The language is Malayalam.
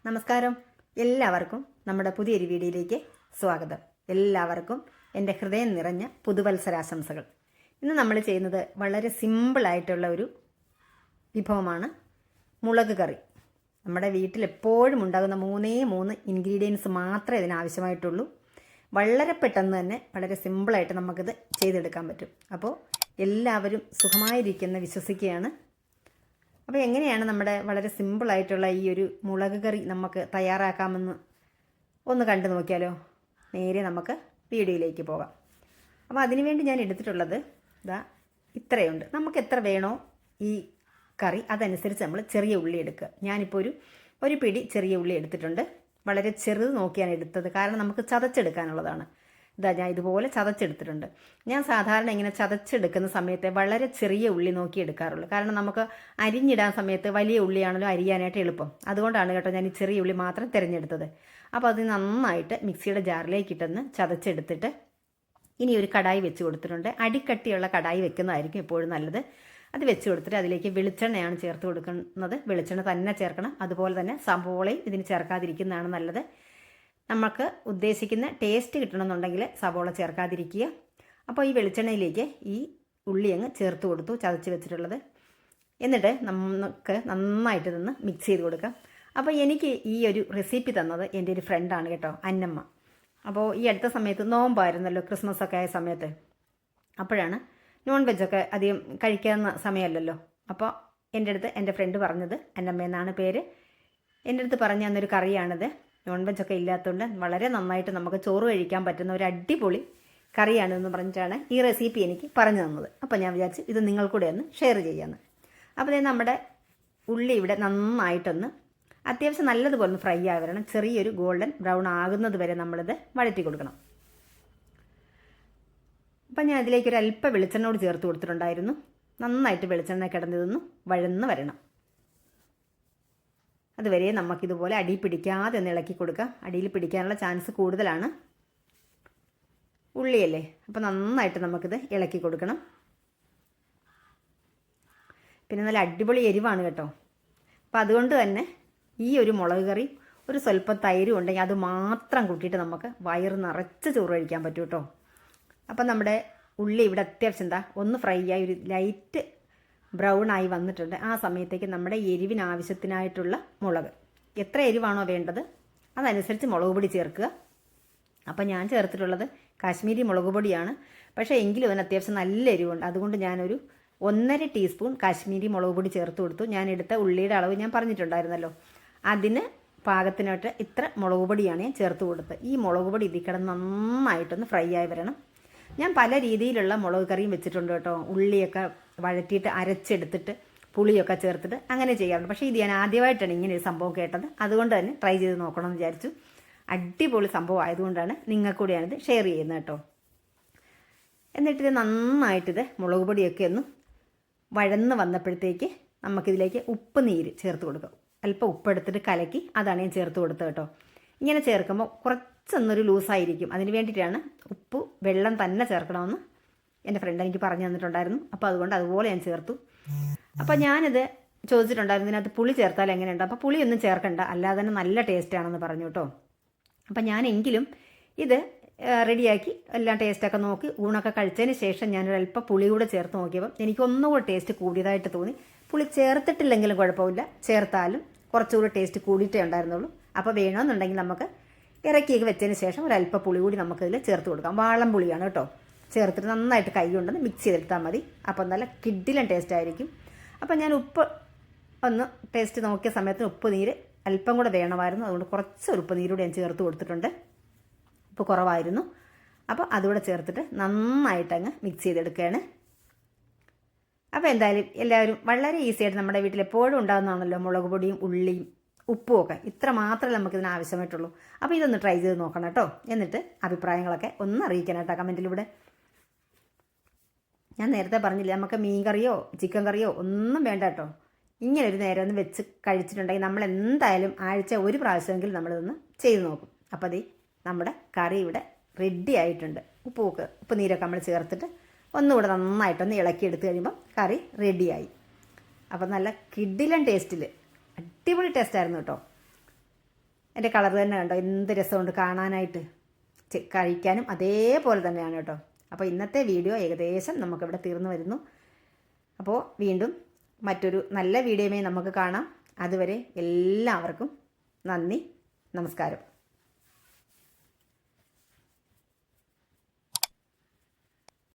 നമസ്കാരം. എല്ലാവർക്കും നമ്മുടെ പുതിയൊരു വീഡിയോയിലേക്ക് സ്വാഗതം. എല്ലാവർക്കും എൻ്റെ ഹൃദയം നിറഞ്ഞ പുതുവത്സരാശംസകൾ. ഇന്ന് നമ്മൾ ചെയ്യുന്നത് വളരെ സിമ്പിളായിട്ടുള്ള ഒരു വിഭവമാണ് മുളക് കറി. നമ്മുടെ വീട്ടിൽ എപ്പോഴും ഉണ്ടാകുന്ന മൂന്ന് ഇൻഗ്രീഡിയൻസ് മാത്രമേ ഇതിനാവശ്യമായിട്ടുള്ളൂ. വളരെ പെട്ടെന്ന് തന്നെ വളരെ സിമ്പിളായിട്ട് നമുക്കിത് ചെയ്തെടുക്കാൻ പറ്റും. അപ്പോൾ എല്ലാവരും സുഖമായിരിക്കുമെന്ന് വിശ്വസിക്കുകയാണ്. അപ്പോൾ എങ്ങനെയാണ് നമ്മുടെ വളരെ സിമ്പിളായിട്ടുള്ള ഈ ഒരു മുളക് കറി നമുക്ക് തയ്യാറാക്കാമെന്ന് ഒന്ന് കണ്ടു നോക്കിയാലോ? നേരെ നമുക്ക് വീഡിയോയിലേക്ക് പോകാം. അപ്പോൾ അതിനുവേണ്ടി ഞാൻ എടുത്തിട്ടുള്ളത് ഇത്രയുണ്ട്. നമുക്ക് എത്ര വേണോ ഈ കറി അതനുസരിച്ച് നമ്മൾ ചെറിയ ഉള്ളി എടുക്കുക. ഞാനിപ്പോൾ ഒരു പിടി ചെറിയ ഉള്ളി എടുത്തിട്ടുണ്ട്. വളരെ ചെറുത് നോക്കിയാണ് എടുത്തത്, കാരണം നമുക്ക് ചതച്ചെടുക്കാനുള്ളതാണ്. ഞാൻ ഇതുപോലെ ചതച്ചെടുത്തിട്ടുണ്ട്. ഞാൻ സാധാരണ ഇങ്ങനെ ചതച്ചെടുക്കുന്ന സമയത്ത് വളരെ ചെറിയ ഉള്ളി നോക്കി എടുക്കാറുള്ളൂ, കാരണം നമുക്ക് അരിഞ്ഞിടാൻ സമയത്ത് വലിയ ഉള്ളിയാണല്ലോ അരിയാനായിട്ട് എളുപ്പം. അതുകൊണ്ടാണ് കേട്ടോ ഞാൻ ഈ ചെറിയ ഉള്ളി മാത്രം തിരഞ്ഞെടുത്തത്. അപ്പോൾ അത് നന്നായിട്ട് മിക്സിയുടെ ജാറിലേക്ക് ഇട്ടൊന്ന് ചതച്ചെടുത്തിട്ട് ഇനി ഒരു കടായി വെച്ച് കൊടുത്തിട്ടുണ്ട്. അടിക്കട്ടിയുള്ള കടായി വെക്കുന്നതായിരിക്കും എപ്പോഴും നല്ലത്. അത് വെച്ച് കൊടുത്തിട്ട് അതിലേക്ക് വെളിച്ചെണ്ണയാണ് ചേർത്ത് കൊടുക്കുന്നത്. വെളിച്ചെണ്ണ തന്നെ ചേർക്കണം. അതുപോലെ തന്നെ സവോളയും ഇതിന് ചേർക്കാതിരിക്കുന്നതാണ് നല്ലത്. നമുക്ക് ഉദ്ദേശിക്കുന്ന ടേസ്റ്റ് കിട്ടണമെന്നുണ്ടെങ്കിൽ സവോള ചേർക്കാതിരിക്കുക. അപ്പോൾ ഈ വെളിച്ചെണ്ണയിലേക്ക് ഈ ഉള്ളി അങ്ങ് ചേർത്ത് കൊടുത്തു, ചതച്ച് വെച്ചിട്ടുള്ളത്. എന്നിട്ട് നമുക്ക് നന്നായിട്ട് നിന്ന് മിക്സ് ചെയ്ത് കൊടുക്കാം. അപ്പോൾ എനിക്ക് ഈ ഒരു റെസിപ്പി തന്നത് എൻ്റെ ഒരു ഫ്രണ്ടാണ് കേട്ടോ, അന്നമ്മ. അപ്പോൾ ഈ അടുത്ത സമയത്ത് നോമ്പായിരുന്നല്ലോ, ക്രിസ്മസ് ഒക്കെ ആയ സമയത്ത്. അപ്പോഴാണ് നോൺ വെജൊക്കെ അധികം കഴിക്കാവുന്ന സമയമല്ലല്ലോ. അപ്പോൾ എൻ്റെ അടുത്ത് എൻ്റെ ഫ്രണ്ട് പറഞ്ഞത്, അന്നമ്മ എന്നാണ് പേര്, എൻ്റെ അടുത്ത് പറഞ്ഞു തന്നൊരു കറിയാണിത്. നോൺ വെജൊക്കെ ഇല്ലാത്തതുകൊണ്ട് വളരെ നന്നായിട്ട് നമുക്ക് ചോറ് കഴിക്കാൻ പറ്റുന്ന ഒരു അടിപൊളി കറിയാണെന്ന് പറഞ്ഞിട്ടാണ് ഈ റെസിപ്പി എനിക്ക് പറഞ്ഞു തന്നത്. അപ്പോൾ ഞാൻ വിചാരിച്ചു ഇത് നിങ്ങൾക്കൂടെ ഒന്ന് ഷെയർ ചെയ്യാമെന്ന്. അപ്പോൾ നമ്മുടെ ഉള്ളി ഇവിടെ നന്നായിട്ടൊന്ന് അത്യാവശ്യം നല്ലതുപോലെ ഒന്ന് ഫ്രൈ ആയി വരണം. ചെറിയൊരു ഗോൾഡൻ ബ്രൗൺ ആകുന്നത് വരെ നമ്മളിത് വഴറ്റി കൊടുക്കണം. അപ്പം ഞാൻ ഇതിലേക്ക് ഒരു അല്പം വെളിച്ചെണ്ണയോട് ചേർത്ത് കൊടുത്തിട്ടുണ്ടായിരുന്നു. നന്നായിട്ട് വെളിച്ചെണ്ണ കിടന്നതൊന്ന് വഴന്ന് വരണം. അതുവരെ നമുക്കിതുപോലെ അടി പിടിക്കാതെ ഒന്ന് ഇളക്കി കൊടുക്കാം. അടിയിൽ പിടിക്കാനുള്ള ചാൻസ് കൂടുതലാണ്, ഉള്ളിയല്ലേ. അപ്പോൾ നന്നായിട്ട് നമുക്കിത് ഇളക്കി കൊടുക്കണം. പിന്നെ നല്ല അടിപൊളി എരിവാണ് കേട്ടോ. അപ്പോൾ അതുകൊണ്ട് തന്നെ ഈ ഒരു മുളക് കറി ഒരു സ്വല്പം തൈരും ഉണ്ടെങ്കിൽ അത് മാത്രം കൂട്ടിയിട്ട് നമുക്ക് വയറ് നിറച്ച് ചോറ് കഴിക്കാൻ പറ്റും കേട്ടോ. അപ്പം നമ്മുടെ ഉള്ളി ഇവിടെ അത്യാവശ്യം ഒന്ന് ഫ്രൈ ആയി ഒരു ലൈറ്റ് ബ്രൗൺ ആയി വന്നിട്ടുണ്ട്. ആ സമയത്തേക്ക് നമ്മുടെ എരിവിനാവശ്യത്തിനായിട്ടുള്ള മുളക്, എത്ര എരിവാണോ വേണ്ടത് അതനുസരിച്ച് മുളക് പൊടി ചേർക്കുക. അപ്പം ഞാൻ ചേർത്തിട്ടുള്ളത് കാശ്മീരി മുളക് പൊടിയാണ്. പക്ഷേ എങ്കിലും അതിന് അത്യാവശ്യം നല്ല എരിവുണ്ട്. അതുകൊണ്ട് ഞാനൊരു 1.5 ടീസ്പൂൺ കാശ്മീരി മുളക് പൊടി ചേർത്ത് കൊടുത്തു. ഞാൻ എടുത്ത ഉള്ളിയുടെ അളവ് ഞാൻ പറഞ്ഞിട്ടുണ്ടായിരുന്നല്ലോ, അതിന് പാകത്തിനായിട്ട് ഇത്ര മുളക് പൊടിയാണ് ഞാൻ ചേർത്ത് കൊടുത്തത്. ഈ മുളക് പൊടി ഇതിൽ കിടന്ന് നന്നായിട്ടൊന്ന് ഫ്രൈ ആയി വരണം. ഞാൻ പല രീതിയിലുള്ള മുളക് കറിയും വെച്ചിട്ടുണ്ട് കേട്ടോ. ഉള്ളിയൊക്കെ വഴറ്റിയിട്ട് അരച്ചെടുത്തിട്ട് പുളിയൊക്കെ ചേർത്തിട്ട് അങ്ങനെ ചെയ്യാറുണ്ട്. പക്ഷേ ഇത് ഞാൻ ആദ്യമായിട്ടാണ് ഇങ്ങനെ ഒരു സംഭവം കേട്ടത്. അതുകൊണ്ട് തന്നെ ട്രൈ ചെയ്ത് നോക്കണമെന്ന് വിചാരിച്ചു. അടിപൊളി സംഭവം ആയതുകൊണ്ടാണ് നിങ്ങൾക്ക് കൂടിയാണിത് ഷെയർ ചെയ്യുന്നത് കേട്ടോ. എന്നിട്ടിത് നന്നായിട്ടിത് മുളക് പൊടിയൊക്കെ ഒന്ന് വഴന്ന് വന്നപ്പോഴത്തേക്ക് നമുക്കിതിലേക്ക് ഉപ്പ് നീര് ചേർത്ത് കൊടുക്കാം. അല്പം ഉപ്പെടുത്തിട്ട് കലക്കി അതാണ് ഞാൻ ചേർത്ത് കൊടുത്തത് കേട്ടോ. ഇങ്ങനെ ചേർക്കുമ്പോൾ കുറച്ചൊന്നൊരു ലൂസായിരിക്കും. അതിന് വേണ്ടിയിട്ടാണ് ഉപ്പ് വെള്ളം തന്നെ ചേർക്കണമെന്ന് എൻ്റെ ഫ്രണ്ട് എനിക്ക് പറഞ്ഞു തന്നിട്ടുണ്ടായിരുന്നു. അപ്പോൾ അതുകൊണ്ട് അതുപോലെ ഞാൻ ചേർത്തു. അപ്പോൾ ഞാനിത് ചോദിച്ചിട്ടുണ്ടായിരുന്നു, ഇതിനകത്ത് പുളി ചേർത്താൽ എങ്ങനെയുണ്ട്. അപ്പോൾ പുളിയൊന്നും ചേർക്കണ്ട, അല്ലാതെ തന്നെ നല്ല ടേസ്റ്റാണെന്ന് പറഞ്ഞു കേട്ടോ. അപ്പോൾ ഞാനെങ്കിലും ഇത് റെഡിയാക്കി എല്ലാം ടേസ്റ്റൊക്കെ നോക്കി ഊണൊക്കെ കഴിച്ചതിന് ശേഷം ഞാനൊരല്പം പുളി കൂടെ ചേർത്ത് നോക്കിയപ്പോൾ എനിക്ക് ഒന്നുകൂടെ ടേസ്റ്റ് കൂടിയതായിട്ട് തോന്നി. പുളി ചേർത്തിട്ടില്ലെങ്കിലും കുഴപ്പമില്ല, ചേർത്താലും കുറച്ചുകൂടി ടേസ്റ്റ് കൂടിയിട്ടേ ഉണ്ടായിരുന്നുള്ളൂ. അപ്പോൾ വേണമെന്നുണ്ടെങ്കിൽ നമുക്ക് ഇറക്കിയൊക്കെ വെച്ചതിന് ശേഷം ഒരല്പം പുളി കൂടി നമുക്കിതിൽ ചേർത്ത് കൊടുക്കാം. വാളം പുളിയാണ് കേട്ടോ. ചേർത്തിട്ട് നന്നായിട്ട് കൈ കൊണ്ടൊന്ന് മിക്സ് ചെയ്തെടുത്താൽ മതി. അപ്പം നല്ല കിഡിലും ടേസ്റ്റ് ആയിരിക്കും. അപ്പം ഞാൻ ഉപ്പ് ഒന്ന് ടേസ്റ്റ് നോക്കിയ സമയത്ത് ഉപ്പ് നീര് അല്പം കൂടെ വേണമായിരുന്നു. അതുകൊണ്ട് കുറച്ച് ഉപ്പ് നീരൂടെ ഞാൻ ചേർത്ത് കൊടുത്തിട്ടുണ്ട്. ഉപ്പ് കുറവായിരുന്നു. അപ്പോൾ അതുകൂടെ ചേർത്തിട്ട് നന്നായിട്ടങ്ങ് മിക്സ് ചെയ്തെടുക്കുകയാണ്. അപ്പോൾ എന്തായാലും എല്ലാവരും വളരെ ഈസി ആയിട്ട് നമ്മുടെ വീട്ടിൽ എപ്പോഴും ഉണ്ടാകുന്നതാണല്ലോ മുളക് പൊടിയും ഉള്ളിയും ഉപ്പും ഒക്കെ. ഇത്ര മാത്രമേ നമുക്കിതിന് ആവശ്യമായിട്ടുള്ളൂ. അപ്പോൾ ഇതൊന്ന് ട്രൈ ചെയ്ത് നോക്കണം കേട്ടോ. എന്നിട്ട് അഭിപ്രായങ്ങളൊക്കെ ഒന്ന് അറിയിക്കണം കേട്ടോ കമൻറ്റിലൂടെ. ഞാൻ നേരത്തെ പറഞ്ഞില്ലേ, നമുക്ക് മീൻ കറിയോ ചിക്കൻ കറിയോ ഒന്നും വേണ്ട കേട്ടോ. ഇങ്ങനെ ഒരു നേരം ഒന്ന് വെച്ച് കഴിച്ചിട്ടുണ്ടെങ്കിൽ നമ്മൾ എന്തായാലും ആഴ്ച ഒരു പ്രാവശ്യമെങ്കിലും നമ്മളിതൊന്ന് ചെയ്ത് നോക്കും. അപ്പോൾ അത് നമ്മുടെ കറി ഇവിടെ റെഡി ആയിട്ടുണ്ട്. ഉപ്പ് നീരൊക്കെ നമ്മൾ ചേർത്തിട്ട് ഒന്നുകൂടെ നന്നായിട്ടൊന്ന് ഇളക്കിയെടുത്ത് കഴിയുമ്പോൾ കറി റെഡിയായി. അപ്പം നല്ല കിഡിലൻ ടേസ്റ്റിൽ അടിപൊളി ടേസ്റ്റായിരുന്നു കേട്ടോ. എൻ്റെ കളർ തന്നെ കണ്ടോ, എന്ത് രസമുണ്ട് കാണാനായിട്ട്. കഴിക്കാനും അതേപോലെ തന്നെയാണ് കേട്ടോ. അപ്പോൾ ഇന്നത്തെ വീഡിയോ ഏകദേശം നമുക്കിവിടെ തീർന്നു വരുന്നു. അപ്പോൾ വീണ്ടും മറ്റൊരു നല്ല വീഡിയോയുമായി നമുക്ക് കാണാം. അതുവരെ എല്ലാവർക്കും നന്ദി, നമസ്കാരം.